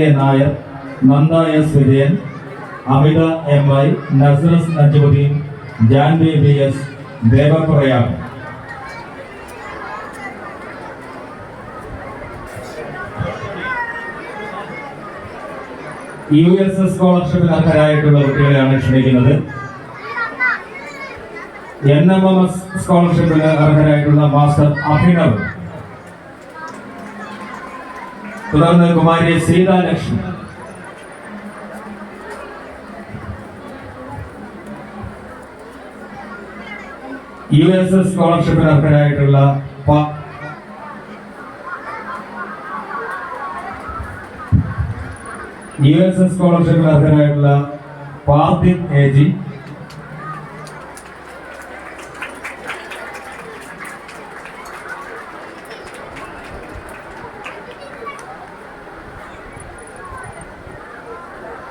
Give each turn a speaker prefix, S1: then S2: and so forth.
S1: A Nair, Nanda S Vijayan, Amitha M Y, Nasras Najuddin, Janvi B S, Devaprayar. USS സ്കോളർഷിപ്പിന് അർഹരായിട്ടുള്ള കുട്ടികളെയാണ് ക്ഷണിക്കുന്നത്. NMMS സ്കോളർഷിപ്പിന് അർഹരായിട്ടുള്ള മാസ്റ്റർ അഭിനവ്, തുടർന്ന് കുമാരി സീതാലക്ഷ്മി. USS സ്കോളർഷിപ്പിന് അർഹരായിട്ടുള്ള USS സ്കോളർഷിപ്പിന് അർഹരായിട്ടുള്ള പാർഥിവ് AG,